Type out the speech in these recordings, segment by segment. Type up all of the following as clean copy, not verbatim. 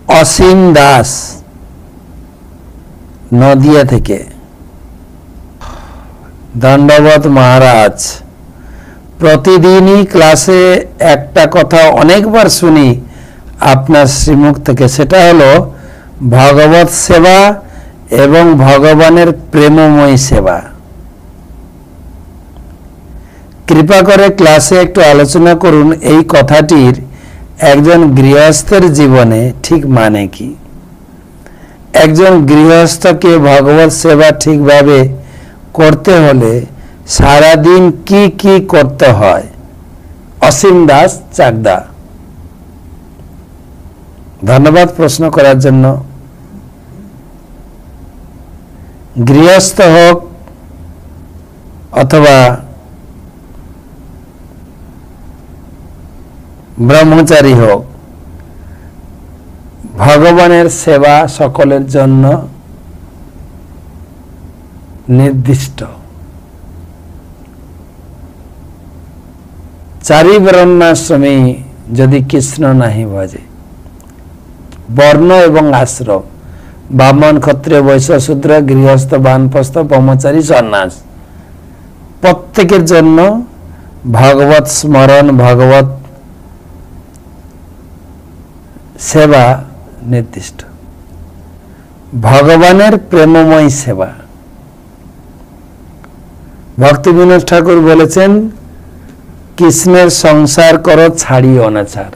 অসীম দাস নদিয়া থেকে। দণ্ডবত মহারাজ, প্রতিদিনই ক্লাসে একটা কথা অনেকবার শুনি আপনার শ্রীমুখ থেকে, সেটা হলো ভগবত সেবা এবং ভগবানের প্রেমময় সেবা। কৃপা করে ক্লাসে একটু আলোচনা করুন এই কথাটির একজন গৃহস্থের জীবনে ঠিক মানে কি। একজন গৃহস্থকে ভগবত সেবা ঠিকভাবে করতে হলে সারাদিন কি কি করতে হয়? অসীম দাস চাকদা, ধন্যবাদ প্রশ্ন করার জন্য। গৃহস্থ হোক অথবা ব্রহ্মচারী হোক, ভগবানের সেবা সকলের জন্য নির্দিষ্ট। চারি বর্ণাশ্রমী যদি কৃষ্ণ নাহি ভজে, বর্ণ এবং আশ্রম, ব্রাহ্মণ ক্ষত্রিয় বৈশ্য শূদ্র গৃহস্থ বানপ্রস্থ ব্রহ্মচারী সন্ন্যাস, প্রত্যেকের জন্য ভগবত স্মরণ ভগবত সেবা নির্দিষ্ট। ভগবানের প্রেমময় সেবা। ভক্তি বিনোদ ঠাকুর বলেছেন, কৃষ্ণের সংসার করো ছাড়িও অনাচার।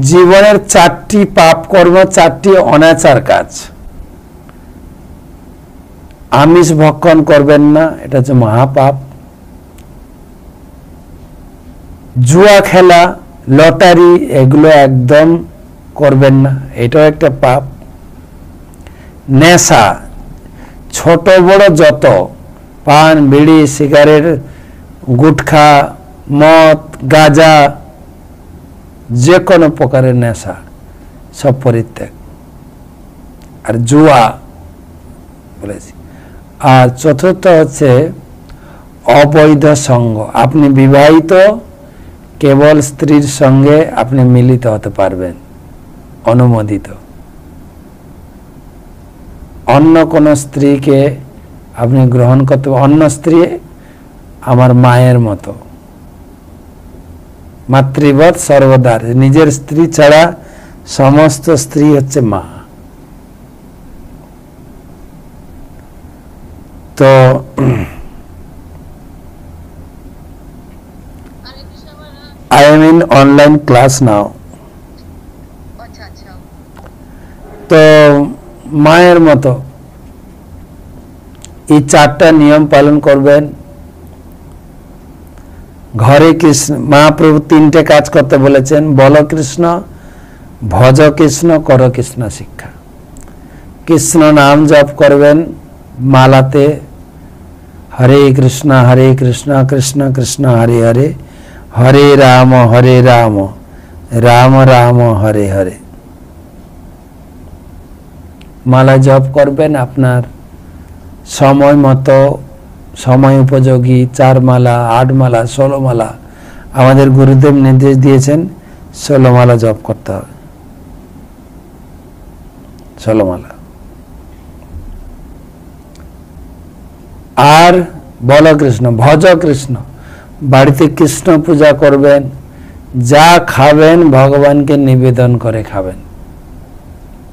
জীবনের চারটি পাপ কর্ম, চারটি অনাচার কাজ। আমিষ ভক্ষণ করবেন না, এটা হচ্ছে মহাপাপ। জুয়া খেলা, লটারি, এগুলো একদম করবেন না, এটাও একটা পাপ। নেশা, ছোট বড় যত, পান বিড়ি সিগারেট গুটখা মদ গাঁজা যে কোনো প্রকারের নেশা সব পরিত্যাগ। আর জুয়া বলেছি। আর চতুর্থ হচ্ছে অবৈধ সঙ্গ। আপনি বিবাহিত, কেবল স্ত্রীর সঙ্গে আপনি মিলিত হতে পারবেন, অনুমোদিত। অন্য কোন স্ত্রীকে আপনি গ্রহণ করতে, অন্য স্ত্রী আমার মায়ের মতো, মাতৃবৎ সর্বদার। নিজের স্ত্রী ছাড়া সমস্ত স্ত্রী হচ্ছে মা। তো I am in online class now. তো মায়ের মতো এই চারটা নিয়ম পালন করবেন। ঘরে কৃষ্ণ, মহাপ্রভু তিনটে কাজ করতে বলেছেন, বলো কৃষ্ণ, ভজ কৃষ্ণ, কর কৃষ্ণ শিক্ষা। কৃষ্ণ নাম জপ করবেন মালাতে, হরে কৃষ্ণ কৃষ্ণ কৃষ্ণ হরে হরে, হরে রাম রাম রাম হরে হরে। মালা জপ করবেন আপনার সময় মতো, সময় উপযোগী। 4 মালা 8 মালা 16 মালা আমাদের গুরুদেব নির্দেশ দিয়েছেন, 16 মালা জপ করতে হবে। 16 মালা। আর বল কৃষ্ণ, ভজ কৃষ্ণ, বাড়িতে কৃষ্ণ পূজা করবেন, যা খাবেন ভগবানকে নিবেদন করে খাবেন,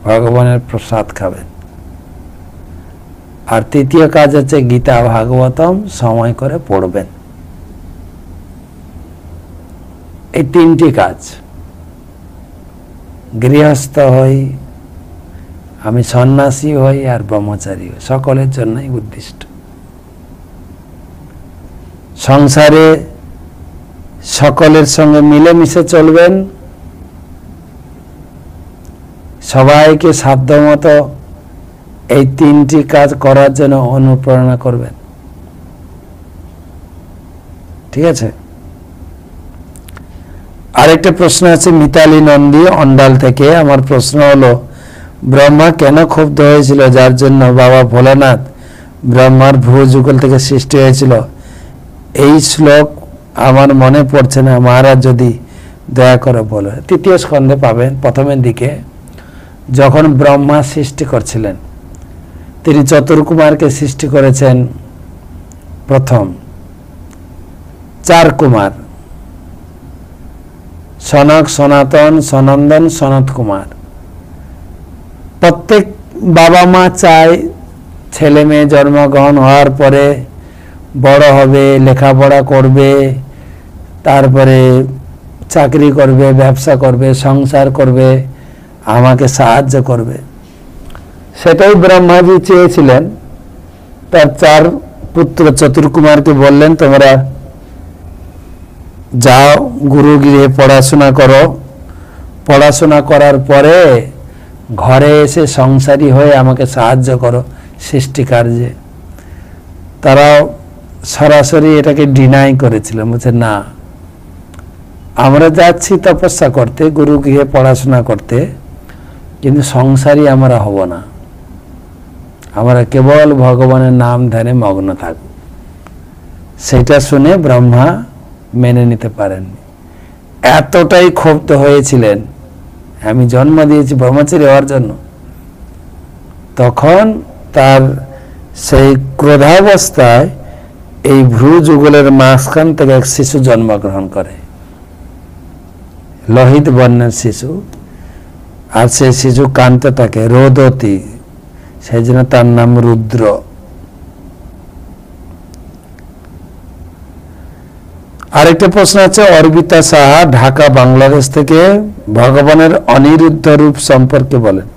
ভগবানের প্রসাদ খাবেন। আর তৃতীয় কাজ হচ্ছে গীতা ভাগবতম সময় করে পড়বেন। এই 3টি কাজ। গৃহস্থ হই, আমি সন্ন্যাসী হই, আর ব্রহ্মচারী হই, সকলের জন্যই উদ্দিষ্ট। সংসারে সকলের সঙ্গে মিলেমিশে চলবেন, সবাইকে সাধ্যমতো এই 3টি কাজ করার জন্য অনুপ্রেরণা করবেন। ঠিক আছে। আরেকটা প্রশ্ন আছে মিতালি নন্দী অন্ডাল থেকে। আমার প্রশ্ন হলো, ব্রহ্মা কেন ক্ষুব্ধ হয়েছিল, যার জন্য বাবা ভোলানাথ ব্রহ্মার ভ্রুযুগল থেকে সৃষ্টি হয়েছিল? এই শ্লোক আমার মনে পড়ছে না, মহারাজ যদি দয়া করে বলো। তৃতীয় স্কন্ধে পাবেন প্রথমের দিকে, যখন ব্রহ্মা সৃষ্টি করছিলেন, তিনি চতুর্কুমারকে সৃষ্টি করেছেন। প্রথম 4 কুমার, সনক, সনাতন, সনন্দন, সনত কুমার। প্রত্যেক বাবা মা চায় ছেলে মেয়ে জন্মগ্রহণ হওয়ার পরে বড় হবে, লেখাপড়া করবে, তারপরে চাকরি করবে, ব্যবসা করবে, সংসার করবে, আমাকে সাহায্য করবে। সেটাই ব্রহ্মাজি চেয়েছিলেন। তার 4 পুত্র চতুর্কুমারকে বললেন, তোমরা যাও গুরু গৃহে পড়াশোনা করো, পড়াশোনা করার পরে ঘরে এসে সংসারী হয়ে আমাকে সাহায্য করো সৃষ্টি কার্যে। তারাও সরাসরি এটাকে ডিনাই করেছিল, বলছে না, আমরা যাচ্ছি তপস্যা করতে, গুরু গৃহে পড়াশোনা করতে, কিন্তু সংসারী আমরা হব না, আমরা কেবল ভগবানের নাম ধ্যানে মগ্ন থাকব। সেটা শুনে ব্রহ্মা মেনে নিতে পারেননি, এতটাই ক্ষুব্ধ হয়েছিলেন, আমি জন্ম দিয়েছি ব্রহ্মচারী হওয়ার জন্য। তখন তার সেই ক্রোধাবস্থায় এই ভ্রু যুগলের মাঝখান থেকে এক শিশু জন্মগ্রহণ করে, লোহিত বর্ণের শিশু। আর সেই শিশু কাঁদতে থাকে, রোদতি, সেই জন্য তার নাম রুদ্র। আরেকটা প্রশ্ন আছে অর্বিতা সাহা, ঢাকা, বাংলাদেশ থেকে, ভগবানের অনিরুদ্ধ রূপ সম্পর্কে বলেন।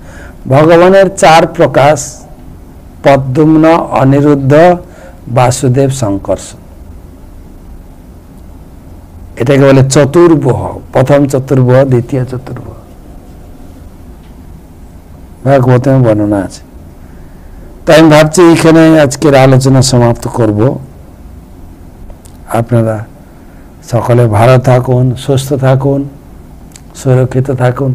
ভগবানের 4 প্রকাশ, পদ্মম্ন, অনিরুদ্ধ, বাসুদেব, সংকর্ষণ। এটাকে বলে চতুর্ভুজ, প্রথম চতুর্ভুজ, দ্বিতীয় চতুর্ভুজ, ভাগবতে বর্ণনা আছে। তাই আমি ভাবছি এখানে আজকের আলোচনা সমাপ্ত করব। আপনারা সকলে ভালো থাকুন, সুস্থ থাকুন, সুরক্ষিত থাকুন।